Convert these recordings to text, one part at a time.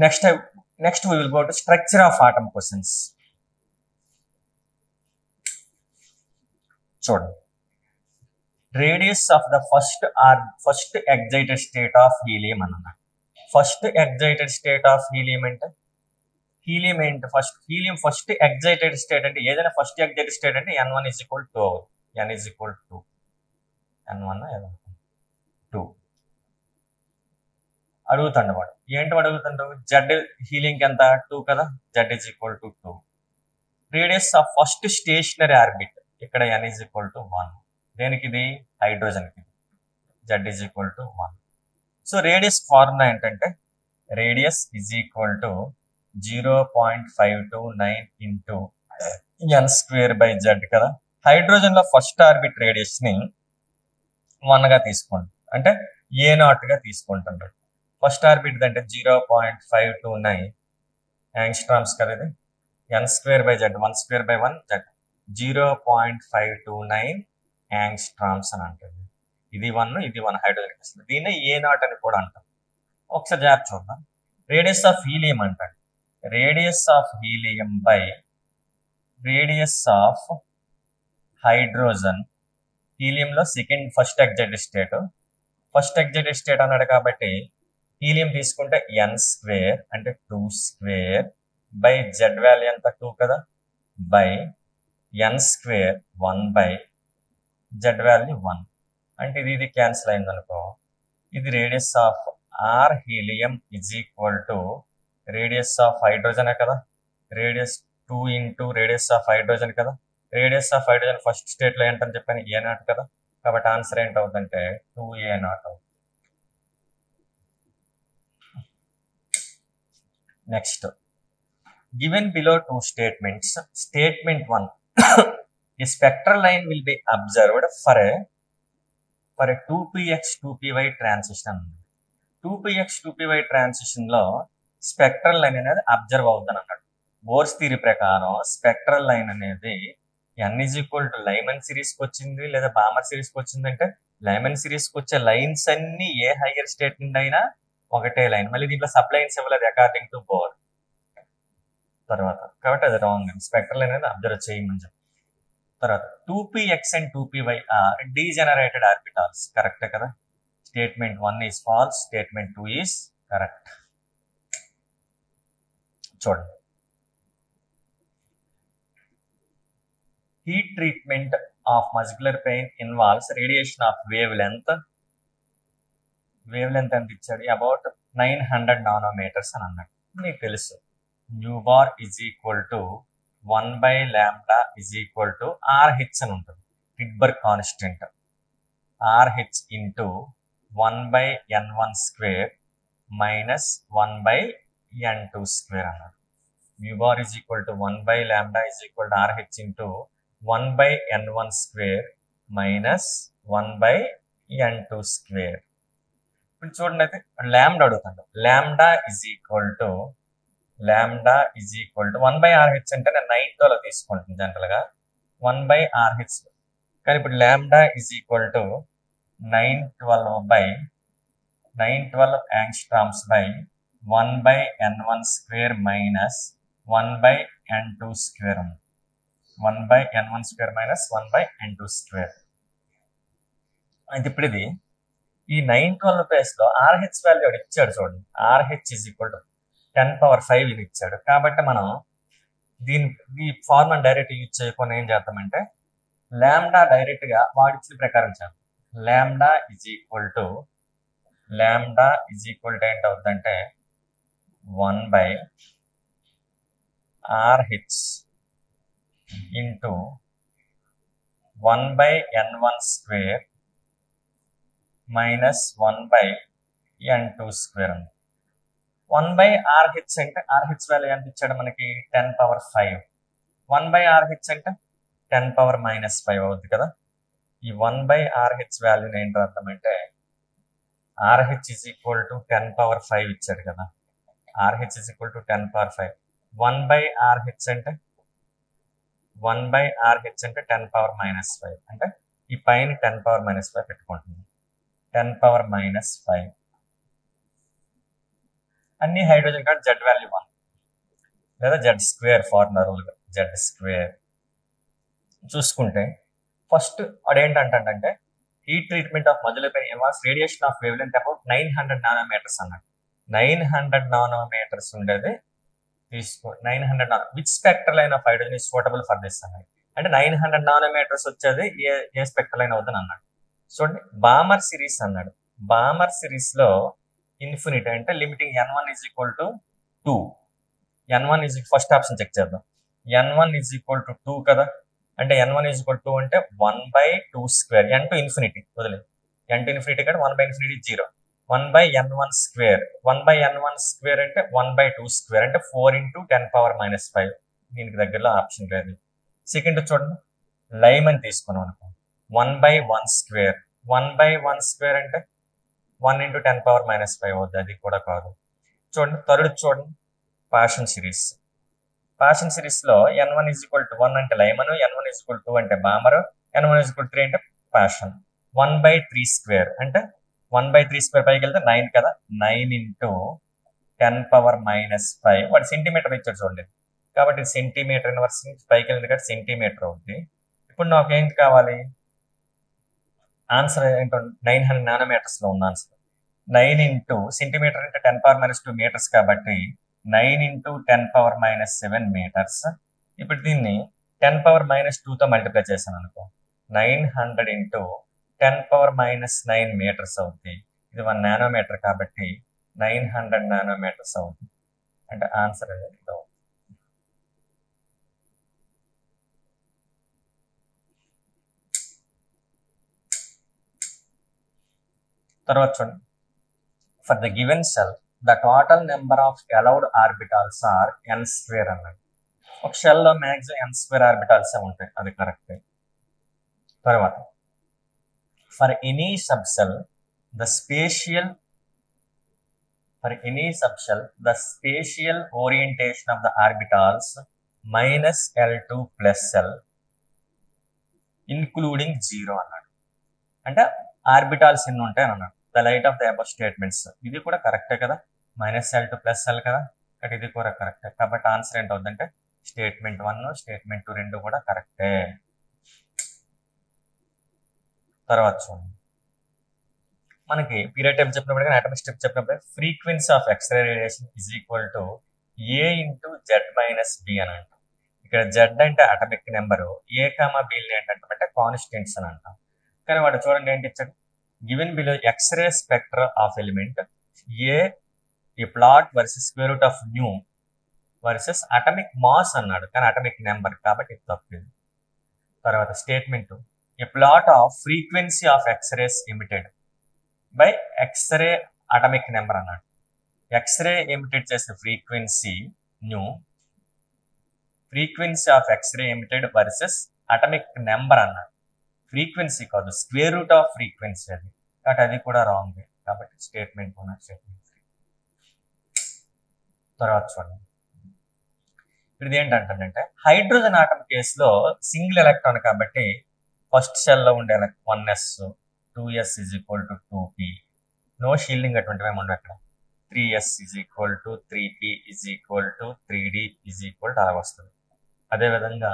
Next we will go to structure of atom questions. చూడండి, radius of the first excited state of helium అన్నమాట. First excited state of helium అంటే helium first excited state అంటే ఏదైనా first excited state అంటే n1 is equal to 2, n is equal to 2, n1 2 అడుగుతాడు వాడు. ఏంటి వాడు అడుగుతాడు? జెడ్ హీలింగ్కి ఎంత 2 కదా, Z is equal to 2. Radius of first stationary orbit ఇక్కడ n is equal to 1. దేనికి? ఇది హైడ్రోజన్కి. Z is equal to 1. So radius formula ఏంటంటే radius is equal to 0.529 into n² z కదా. హైడ్రోజన్ లో ఫస్ట్ ఆర్బిట్ రేడియస్ ని 1 గా తీసుకోండి, అంటే A0 గా తీసుకుంటున్నాడు. ఫస్ట్ ఆర్బిట్ అంటే 0.529 యాంగ్స్ట్రామ్స్ కదా. ఇది n² z 1/1 z 0.529 యాంగ్స్ట్రామ్స్ అని అంటుంది. ఇది 1 ఇది 1 హైడ్రోజన్ వస్తుంది. దీన్ని A0 అని కూడా అంటాం. ఒకసారి జాగ్రత్త చూద్దాం. రేడియస్ ఆఫ్ హీలియం అంటాడు. Radius of helium by radius of hydrogen. హీలియంలో ఫస్ట్ ఎగ్జైటెడ్ స్టేట్ అన్నాడు కాబట్టి హీలియం తీసుకుంటే n² అంటే 2² బై జెడ్ వాల్యూ ఎంత 2 కదా, by n² 1 by Z value 1 అంటే ఇది క్యాన్సిల్ అయింది అనుకో. ఇది radius of R helium is equal to radius of hydrogen కదా, radius 2 into radius of hydrogen కదా. Radius of hydrogen first state లో ఏంటని చెప్పాను, A0 కదా. కాబట్టి ఆన్సర్ ఏంటవుతుందంటే 2A0 అవుతుంది. Next, given below 2 statements. Statement 1, a spectral line will be observed for a 2px 2py transition. 2px 2py transition లో spectral line అనేది observe అవుతుంది అన్నాడు. బోర్స్ థియరీ ప్రకారం స్పెక్ట్రల్ లైన్ అనేది n is equal to Lyman series కి వచ్చింది లేదా Balmer series కి వచ్చింది అంటే లైమన్ సిరీస్ కి వచ్చే లైన్స్ అన్ని ఏ హైయర్ స్టేట్ నుండి అయినా ఒకటే లైన్. మళ్ళీ దీంట్లో సబ్ లైన్స్ ఇవ్వలేదు అకార్డింగ్ టు బోర్ తర్వాత, కాబట్టి అది రాంగ్. స్పెక్ట్రల్ లైన్ అనేది అబ్జర్వ్ చేయమని చెప్పి. తర్వాత 2px and 2py are degenerated orbitals. Correct కదా. Statement 1 is false, statement 2 is correct. చూడండి, heat treatment of muscular pain involves radiation of wavelength ఎంత ఇచ్చాడు, అబౌట్ 900 నానోమీటర్స్ అని అన్నాడు. మీకు తెలుసు nu bar is equal to 1/λ is equal to RH అని ఉంటుంది. Rydberg constant RH into 1/n1² minus 1/n2² అన్నాడు. Nu bar is equal to 1/λ is equal to RH into 1/n1² minus 1/n2². ఇప్పుడు చూడండి, అయితే లాంబ్డా అడుగుతాడు. Lambda is equal to 1/RH అంటే నేను 9th లో తీసుకుంటాను జనరల్ గా 1/RH. కానీ ఇప్పుడు lambda is equal to 912 angstroms by 1/n1² minus 1/n2² ఉంది. 1/n1² minus 1/n2². అయితే ఇప్పుడు ఇది ఈ 912 ప్లేస్ లో RH వాల్యూ ఇచ్చాడు. చూడండి, RH ఈజ్ ఈక్వల్ టు 10⁵ ఇచ్చాడు. కాబట్టి మనం ఈ ఫార్ములా డైరెక్ట్ యూజ్ చేయకుండా ఏం చేద్దామంటే లాంబ్డా డైరెక్ట్ గా వాడిచ్చిన ప్రకారం చేద్దాం. లాంబ్డా ఈజ్ ఈక్వల్ టు ఏంటి అవుతుందంటే 1/RH into 1/n1² minus 1/n2² ఉంది. 1/RH అంటే RH వాల్యూ ఎంత ఇచ్చాడు మనకి 10⁵. 1/RH అంటే 10⁻⁻5 అవుతుంది కదా. ఈ 1/RH వాల్యూని ఏంటి అర్థమంటే RH ఈజ్ ఈక్వల్ టు 10⁵ ఇచ్చాడు కదా. RH is equal to 10⁵. 1/RH అంటే 10⁻⁻5 అంటే ఈ పైన 10⁻⁻5 పెట్టుకుంటుంది. 10⁻⁻5 అన్ని హైడ్రోజన్ కాబట్టి జెడ్ వాల్యూ 1 లేదా Z square formula rule Z square. చూసుకుంటే ఫస్ట్ అదేంటంటే హీట్ ట్రీట్మెంట్ ఆఫ్ మజిలీపైన్ involves radiation of wavelength about 900 nanometres అన్నట్టు. 900 నానోమీటర్స్ ఉండేది తీసుకో. 900 which spectral line of hydrogen is suitable for this అన్నది. అంటే 900 నానోమీటర్స్ వచ్చేది ఏ స్పెక్ట్రల్ లైన్ అవుతుంది అన్నాడు. చూడండి బామర్ సిరీస్ అన్నాడు. బామర్ సిరీస్ లో ఇన్ఫినిటీ అంటే limiting n1 is equal to 2. n1 is first option check చేద్దాం. n1 ఈజ్ ఈక్వల్ టు 2 కదా. అంటే n1 ఈజ్ ఈక్వల్ టు అంటే 1/2 స్క్వేర్ n టు ఇన్ఫినిటీ వదిలే n టు ఇన్ఫినిటీ కంటే 1/ఇన్ఫినిటీ 0 1/n1 స్క్వేర్ 1/n1 స్క్వేర్ అంటే 1/2 square అంటే 4 × 10⁻⁵. దీనికి దగ్గరలో ఆప్షన్ లేదు. సెకండ్ చూడండి లైమ్ అని తీసుకున్నాం అనుకో 1/1 స్క్వేర్ 1/1 స్క్వేర్ అంటే 1 × 10⁻⁵ అవుతుంది. అది కూడా కాదు. చూడండి థర్డ్ చూడండి పాషన్ సిరీస్. పాషన్ సిరీస్ లో n1 ఈజ్ ఈక్వల్ టు 1 అంటే Lyman, n1 is equal to 2 అంటే Balmer, n1 is equal to 3 అంటే పాషన్. 1/3 స్క్వేర్ అంటే 1/3 స్క్వేర్ పైకి వెళ్తే 9 కదా. 9 × 10⁻⁵. వాడు సెంటీమీటర్ ఇచ్చాడు చూడండి. కాబట్టి సెంటీమీటర్ ఇన్వర్స్ పైకి వెళ్ళింది కాబట్టి సెంటీమీటర్ అవుతుంది. ఇప్పుడు నాకు ఏంటి కావాలి ఆన్సర్ ఏంటో 900 నానోమీటర్స్ లో ఉన్న ఆన్సర్ 9 సెంటీమీటర్ అంటే 10⁻² మీటర్స్ కాబట్టి 9 × 10⁻⁷ మీటర్స్. ఇప్పుడు దీన్ని 10⁻²తో మల్టిప్లై చేశాను అనుకో 900 × 10⁻⁹ మీటర్స్ అవుతుంది. ఇది 1 నానోమీటర్ కాబట్టి 900 నానోమీటర్స్ అవుతుంది. అంటే ఆన్సర్ అనేది ఇది అవుతుంది. తర్వాత చూడండి for the given shell the total number of allowed orbitals are n² అన్నది. ఒక షెల్ లో మ్యాక్సిమం n² ఆర్బిటాల్స్ ఉంటాయి, అది కరెక్ట్. తర్వాత for any subshell the spatial orientation of the orbitals -L2 + L including 0 అన్నాడు. అంటే ఆర్బిటాల్స్ ఎన్ని ఉంటాయి అని అన్నాడు. The light of the above statements ఇది కూడా కరెక్టే కదా. -L2 + L కదా. కాబట్టి ఇది కూడా కరెక్టే. కాబట్టి ఆన్సర్ ఏంటవుతుందంటే స్టేట్మెంట్ 1 స్టేట్మెంట్ 2 రెండు కూడా కరెక్టే. తర్వాత చూడండి మనకి పీరియడ్ టైప్ చెప్పినప్పుడు కానీ అటామిక్ స్టెప్ చెప్పినప్పుడు frequency of X-ray radiation is equal to A × Z - B అని అంటాం. ఇక్కడ Z అంటే అటామిక్ నెంబరు, A, B ఏంటంటే కాన్స్టెంట్స్ అని అంటాం. కానీ వాడు చూడండి ఏంటి ఇచ్చాడు given below X-ray spectra of element a plot versus square root of nu versus atomic mass అన్నాడు. కానీ అటామిక్ నెంబర్ కాబట్టి ఇది తప్పింది. తర్వాత statement a plot of frequency of X-rays emitted by X-ray atomic number అన్నాడు. ఎక్స్రే ఎమిటెడ్ చేసిన frequency nu, frequency of X-ray emitted versus atomic number అన్నాడు. Frequency కాదు స్క్వేర్ రూట్ ఆఫ్ ఫ్రీక్వెన్సీ అది, కాబట్టి అది కూడా రాంగ్. కాబట్టి స్టేట్మెంట్ 1 స్టేట్మెంట్ 3. తర్వాత చూడండి ఇప్పుడు ఇది ఏంటంటే హైడ్రోజన్ ఆటం కేసులో సింగిల్ ఎలక్ట్రాన్ కాబట్టి ఫస్ట్ షెల్ లో ఉండే 1s 2s is equal to 2p, no shielding అటువంటివి ఏమి ఉండవు. అక్కడ 3s is equal to 3p is equal to 3d is equal to అలా వస్తుంది. అదేవిధంగా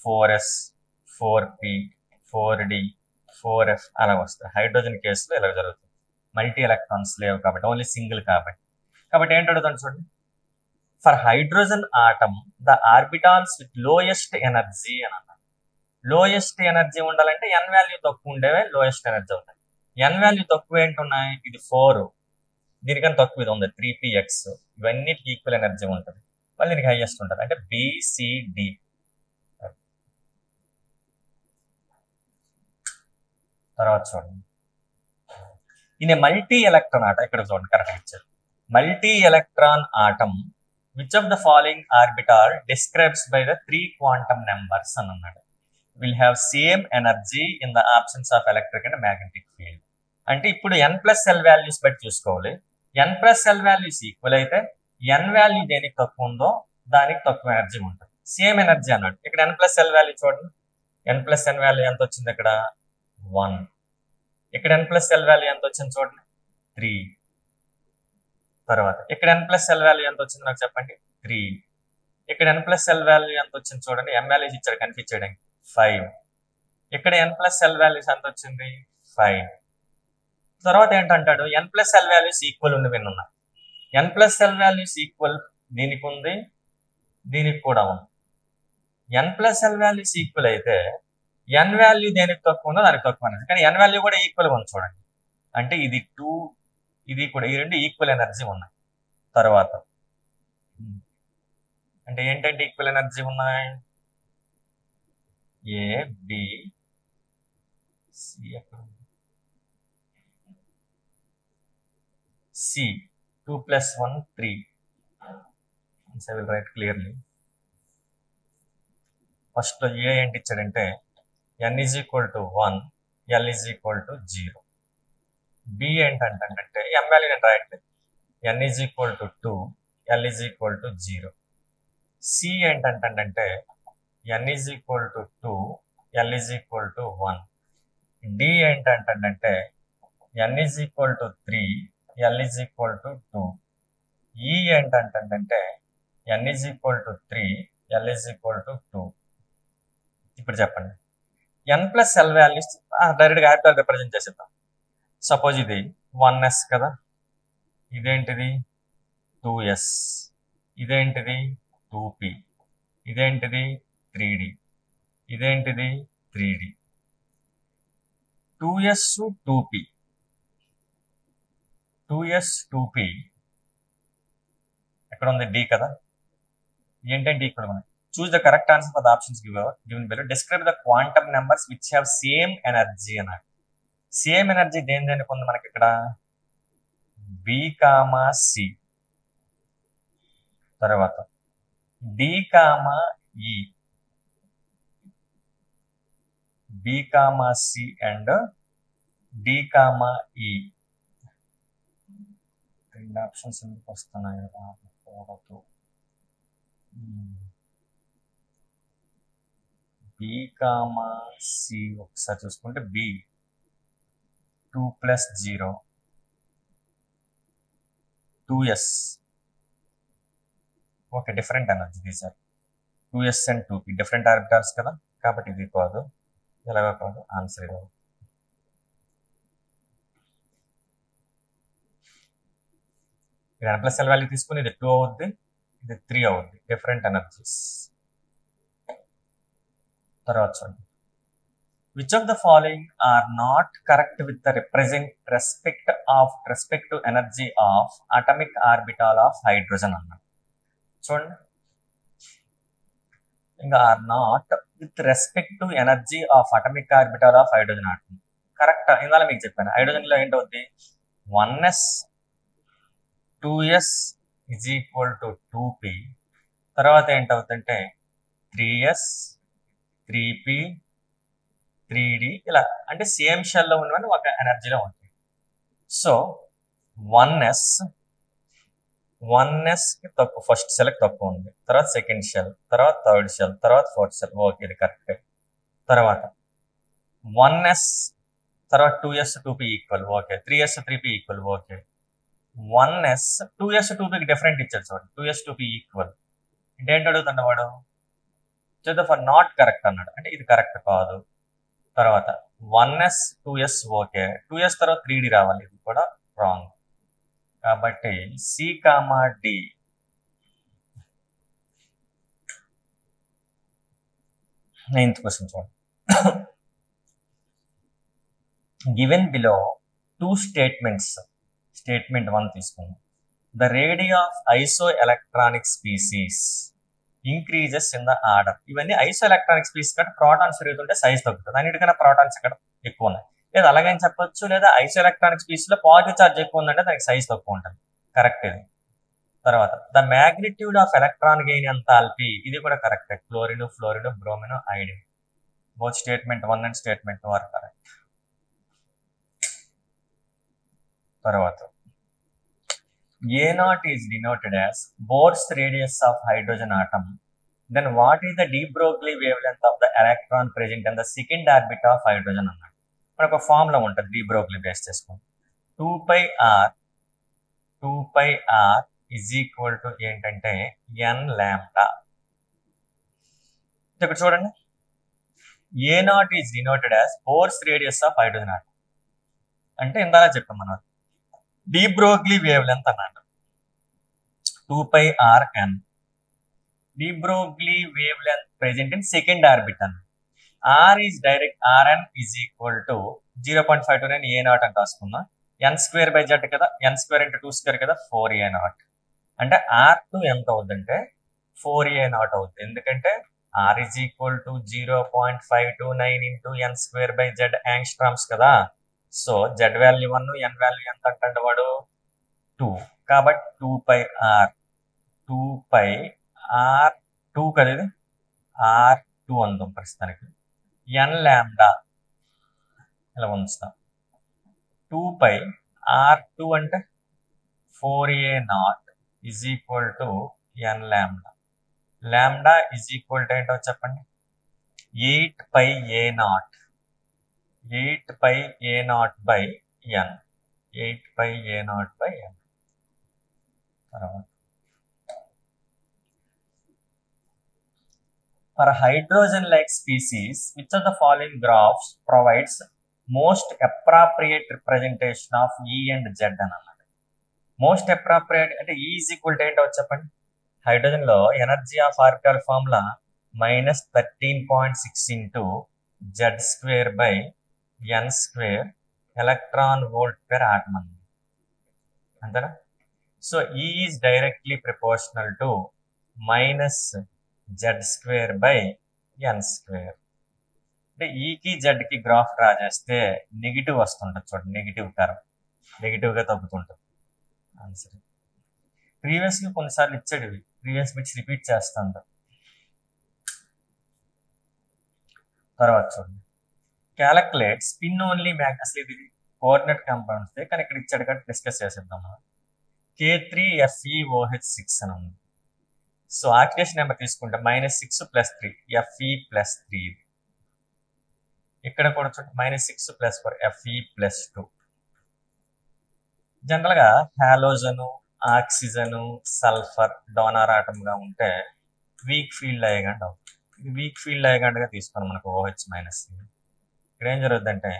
4s 4p 4d 4f అలా వస్తుంది. హైడ్రోజన్ కేసులో ఇలా జరుగుతుంది. మల్టీ ఎలక్ట్రాన్స్ లేవు కాబట్టి ఓన్లీ సింగిల్ కాబట్టి ఏంటి అడుగుతాను చూడండి for hydrogen atom the orbitals with lowest energy అని అన్నారు. లోయెస్ట్ ఎనర్జీ ఉండాలంటే n వాల్యూ తక్కువ ఉండేవే లోయెస్ట్ ఎనర్జీ అవుతాయి. n వాల్యూ తక్కువ ఏంటున్నాయి, ఇది 4, దీనికన్నా తక్కువ ఇది ఉంది 3px, ఇవన్నిటికి ఈక్వల్ ఎనర్జీ ఉంటుంది. మళ్ళీ దీనికి హైయెస్ట్ ఉంటుంది అంటే BCD. తర్వాత చూడండి ఇన్ మల్టీ ఎలక్ట్రాన్ ఆటం, ఇక్కడ చూడండి కరెక్ట్ ఇచ్చారు. Multi electron atom which of the following orbital describes by the 3 quantum numbers అని అన్నాడు. Will have same energy in the absence of electric and magnetic field. అంటే ఇప్పుడు n+L values బట్టి చూసుకోవాలి. n+L values equal అయితే n value దేనికి తక్కువ ఉందో దానికి తక్కువ ఎనర్జీ ఉంటుంది. సేమ్ ఎనర్జీ అన్నాడు. ఇక్కడ n+L వాల్యూ చూడండి, n+N వాల్యూ ఎంత వచ్చింది, ఇక్కడ 1. ఇక్కడ n+L వాల్యూ ఎంత వచ్చింది చూడండి 3. తర్వాత ఇక్కడ n ప్లస్ ఎల్ వాల్యూ ఎంత వచ్చింది నాకు చెప్పండి 3. ఇక్కడ n ప్లస్ ఎల్ వాల్యూ ఎంత వచ్చింది చూడండి, m వాల్యూస్ ఇచ్చాడు కనిపించడానికి 5. ఇక్కడ n ప్లస్ ఎల్ వాల్యూస్ ఎంత వచ్చింది 5. తర్వాత ఏంటంటాడు n plus L values equal ఉన్నవి ఉన్నాయి. n plus L values equal దీనికి ఉంది, దీనికి కూడా ఉంది. n plus L values equal అయితే n వాల్యూ దేనికి తక్కువ ఉందో దానికి తక్కువ అనేది, కానీ n వాల్యూ కూడా ఈక్వల్ ఉంది చూడండి. అంటే ఇది 2, ఇది కూడా, ఈ రెండు ఈక్వల్ ఎనర్జీ ఉన్నాయి. తర్వాత అంటే ఏంటంటే ఈక్వల్ ఎనర్జీ ఉన్నాయి, A B C, C 2 + 1 3. I will write clearly. First లో ఏ ఏంటి ఇచ్చాడంటే n = 1, l = 0. బి ఏంటంటే m వాల్యూ నేను రాయట్లేదు, n = 2, l = 0. సి ఏంటంటే n = 2, l = 1. డి ఏంటంటే n = 3, l = 2. ఈ ఏంటంటే n = 3, l = 2. ఇప్పుడు చెప్పండి, n ప్లస్ ఎల్ వాల్యూస్ డైరెక్ట్గా యాప్లో రిప్రజెంట్ చేసేద్దాం. సపోజ్ ఇది 1s కదా, ఇదేంటిది 2s, ఇదేంటిది 2p, ఇదేంటిది 3d, ఇదేంటిది 3d. 2s 2p, 2s 2p, ఎక్కడ ఉంది d కదా, ఏంటంటే ఇక్కడ ఉన్నాయి. Choose the correct answer for the options given below. Describe the quantum numbers which have same energy అన్నాడు. సేమ్ ఎనర్జీ దేనికి ఉంది మనకి ఇక్కడ, b, c. తర్వాత d, e, b, c and d, e. రెండు ఆప్షన్స్ ఎందుకు వస్తున్నాయి రాకూడదు. b, c ఒకసారి చూసుకుంటే b 2 + 0, 2s. Okay, different energy these are 2s and 2p different orbitals కదా, కాబట్టి ఇది కాదు, ఎలాగో కాదు, ఆన్సర్ ఇది. ఇక్కడ n ప్లస్ ఎల్ వాల్యూ తీసుకుని ఇది 2 అవుద్ది, ఇది 3 అవుద్ది, డిఫరెంట్ ఎనర్జీస్. తర్వాత చూడండి, which of the following are not correct with the respect to energy of atomic orbital of hydrogen అన్నాడు. చూడండి, ఇంకా are not with respect to energy of atomic orbital of hydrogen atom. Correct, ఇందాక మీకు చెప్పాను hydrogen లో ఏంటవుద్ది 1s 2s = 2p. తర్వాత ఏంటవుతుందంటే 3s 3p 3d, ఇలా అంటే సేమ్ షెల్లో ఉన్నవన్నీ ఒక ఎనర్జీలో ఉంటాయి. సో 1s కి తక్కువ, ఫస్ట్ షెల్కి తక్కువ ఉంది, తర్వాత సెకండ్ షెల్, తర్వాత థర్డ్ షెల్, తర్వాత ఫోర్త్ షెల్. ఓకే, ఇది కరెక్ట్. తర్వాత 1s తర్వాత 2s 2p equal, okay. 3s 3p equal, okay. 1s 2s 2pకి డిఫరెంట్ ఇచ్చాడు చూడండి, 2s 2p ఈక్వల్ అంటే ఏంటి అడుగుతున్న వాడు, ఫర్ నాట్ కరెక్ట్ అన్నాడు, అంటే ఇది కరెక్ట్ కాదు. తర్వాత 1s 2s ఓకే, 2s తర్వాత 3d రావాలి, ఇది కూడా రాంగ్. కాబట్టి C, D. నైన్త్ క్వశ్చన్ చూడండి, గివెన్ బిలో 2 స్టేట్మెంట్స్. స్టేట్మెంట్ 1 తీసుకుందాం. The radius of isoelectronic species increases in the order. ఇవన్నీ ఐసో ఎలక్ట్రానిక్ స్పీసీస్ కంటే ప్రోటాన్స్ పెరుగుతుంటే సైజ్ తగ్గుతుంది, అన్నిటికన్నా ప్రోటాన్స్ ఇక్కడ ఎక్కువ ఉన్నాయి. లేదా అలాగని చెప్పొచ్చు, లేదా ఐసో ఎలక్ట్రానిక్ స్పీసీస్ లో పాజిటివ్ చార్జ్ ఎక్కువ ఉందంటే దానికి సైజ్ తక్కువ ఉంటుంది. కరెక్ట్ ఇది. తర్వాత the magnitude of electron gain enthalpy, ఇది కూడా correct. Chlorine, fluorine, bromine, iodine. Both statement 1 and statement 2 are correct. తర్వాత A0 is denoted as Bohr's radius of hydrogen atom. Then what is the de Broglie wavelength of the electron present in the second orbit of hydrogen అన్నాడు. మనకు ఒక formula ఉంటుంది de Broglie base చేసుకొని, 2πr 2πr is equal to ఏంటంటే n lambda. ఇక్కడ చూడండి, A0 is denoted as force radius of hydrogen atom. అంటే ఇందాక చెప్పాం మనం డి బ్రోగ్లీ వేవ్ లెంత్ అన్నట్టు 2πrn. De Broglie wave length present in second orbit అన్న. r is direct rn is equal to 0.529 A0 అని రాసుకుందాం. n² z కదా, n² into 2² కదా, 4A0. అంటే R2 ఎంత అవుతుందంటే 4A0 అవుతుంది. ఎందుకంటే r is equal to 0.529 into n² z angstroms కదా. So z value 1, n value ఎంత అంటే వాడు 2. కాబట్టి 2πr 2 కదా, ఇది R2 అందాం ప్రస్తుతానికి. n లాంబ్డా ఇలా ఉంచుతాం. 2πr2 అంటే 4A0 is equal to n lambda. Lambda is equal to ఏంటో చెప్పండి, 8πA0. 8πA0 by n. 8πA0 by n. తర్వాత for hydrogen-like species, which of the following graphs provides most appropriate representation of E and Z అని అన్నమాట. Most appropriate అంటే E is equal to ఏంటో చెప్పండి. Hydrogen లో energy of orbital formula -13.6 into Z² by n² electron volt per atom అన్నమాట. అంతేనా? So E is directly proportional to -Z² by n². అంటే ఈకి జెడ్కి గ్రాఫ్ డ్రా చేస్తే నెగిటివ్ వస్తుంటుంది చూడండి, నెగిటివ్ టర్మ్ నెగిటివ్గా తగ్గుతుంటుంది ఆన్సర్. ప్రీవియస్గా కొన్నిసార్లు ఇచ్చాడు, ప్రీవియస్ బిట్స్ రిపీట్ చేస్తుంటాం. తర్వాత చూడండి, క్యాలిక్యులేట్ స్పిన్ ఓన్లీ అసలు ఇది కోఆర్డినేట్ కాంపౌండ్స్, కానీ ఇక్కడ ఇచ్చాడు కాబట్టి డిస్కస్ చేసేద్దాం మనం. K3FeOH6 అని ఉంది. సో ఆక్సిడేషన్ నెంబర్ తీసుకుంటే -6 + 3 Fe+3. ఇక్కడ కూడా చూడండి -6 + 4 Fe+2. జనరల్గా హాలోజను, ఆక్సిజను, సల్ఫర్ డోనార్ ఆటమ్ గా ఉంటే వీక్ ఫీల్డ్ లయగండ్ అవుతుంది. ఇది వీక్ ఫీల్డ్ లయగండ్ గా తీసుకుని మనకు OH-. ఇక్కడ ఏం జరుగుతుందంటే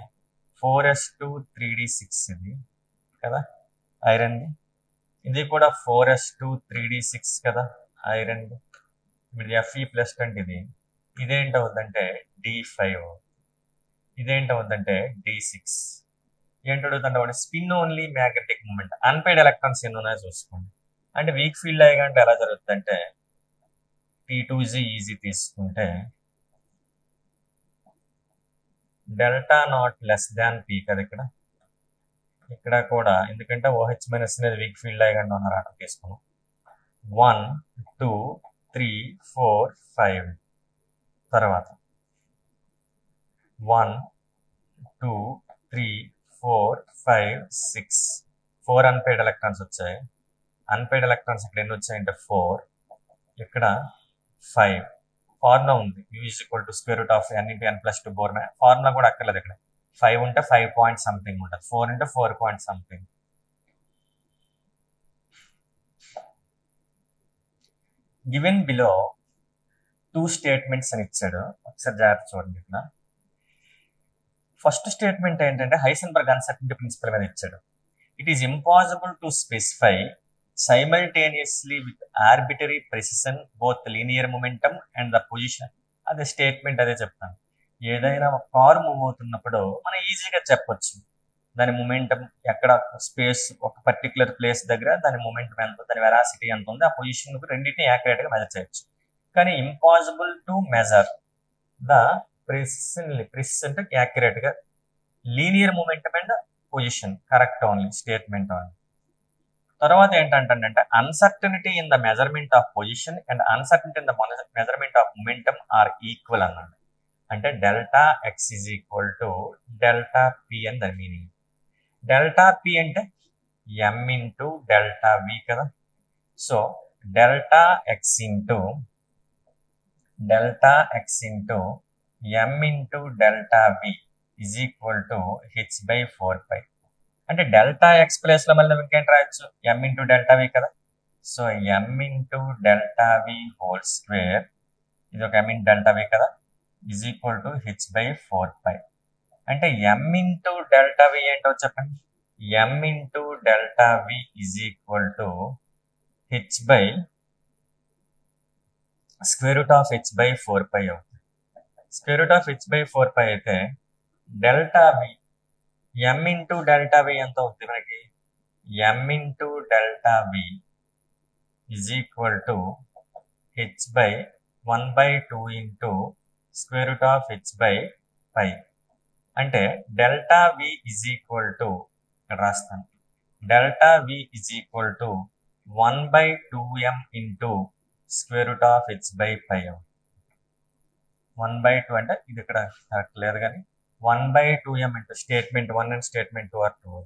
4s2 3d6 ఇది కదా ఐరన్, ఇది కూడా 4s2 3d6 కదా ఐరన్. ఇప్పుడు Fe+20 ఇది, ఇదేంటవుద్దంటే D5, ఇదేంటవుద్దంటే D6. ఏంటవుతుందంటే వాడు spin only magnetic moment. Unpaired electrons ఎన్ని ఉన్నాయో చూసుకోండి. అంటే వీక్ ఫీల్డ్ అయ్యగంటే ఎలా జరుగుతుందంటే T2G ఈజీ తీసుకుంటే Δ0 P కదా ఇక్కడ. ఇక్కడ కూడా ఎందుకంటే OH- అనేది వీక్ ఫీల్డ్ అయ్యగండి ఉన్నారు అక్కడ తీసుకున్నాం. 1 2 3 4 5. తర్వాత 1 2 3 4 5 6. 4 అన్పేడ్ ఎలక్ట్రాన్స్ వచ్చాయి. అన్పేడ్ ఎలక్ట్రాన్స్ ఇక్కడ ఎన్ని వచ్చాయంటే 4, ఇక్కడ 5. ఫార్ములా ఉంది U = √n × n+2 Born. Formula కూడా అక్కర్లేదు, ఇక్కడ 5 ఉంటే 5 పాయింట్ సంథింగ్ ఉంటుంది, 4 ఉంటే 4 point something. Given below 2 statements అని ఇచ్చాడు, ఒకసారి జాగ్రత్త చూడండి. ఇక్కడ ఫస్ట్ స్టేట్మెంట్ ఏంటంటే హైసెన్బర్గ్ అన్సర్టనిటీ ప్రిన్సిపల్ మీద ఇచ్చాడు. It is impossible to specify simultaneously with arbitrary precision both linear momentum and the position. అదే స్టేట్మెంట్, అదే చెప్తాను. ఏదైనా ఒక కారు మూవ్ అవుతున్నప్పుడు మనం ఈజీగా చెప్పొచ్చు దాని మొమెంటం ఎక్కడ, స్పేస్ ఒక పర్టికులర్ ప్లేస్ దగ్గర దాని మొమెంటం ఎంత, దాని వెలాసిటీ ఎంత ఉంది, ఆ పొజిషన్ రెండింటిని యాక్యురేట్ గా మెజర్ చేయొచ్చు. కానీ impossible to measure the precision అంటే యాక్యురేట్ గా linear momentum and position correct only statement only. తర్వాత ఏంటంటే uncertainty in the measurement of position and uncertainty in the measurement of momentum are equal అన్నాడు. అంటే Δx = Δp అని దాని meaning. Δp అంటే m × Δv కదా. So Δx × m × Δv = h/4π. అంటే delta X place లో మళ్ళీ ఇంకేంటి రాయొచ్చు, ఎం ఇంటూ డెల్టా వి కదా. So m into delta v whole square, ఇది ఒక ఎం ఇంటూ డెల్టా వి కదా, is equal to h by 4π. అంటే ఎం ఇంటూ డెల్టా వి ఏంటో చెప్పండి. M into delta v is equal to h by square root of h by 4π అవుతుంది. Square root of h by 4π అయితే delta v m into delta v ఎంత అవుతుంది మనకి, m into delta v is equal to h by 1/2 into square root of h by π. అంటే delta v is equal to, ఇక్కడ రాస్తాను, delta v is equal to 1/2m into square root of h by π. 1/2 అంటే ఇది ఇక్కడ correct లేదు కానీ 1/2m into statement 1 and statement 2 are 2.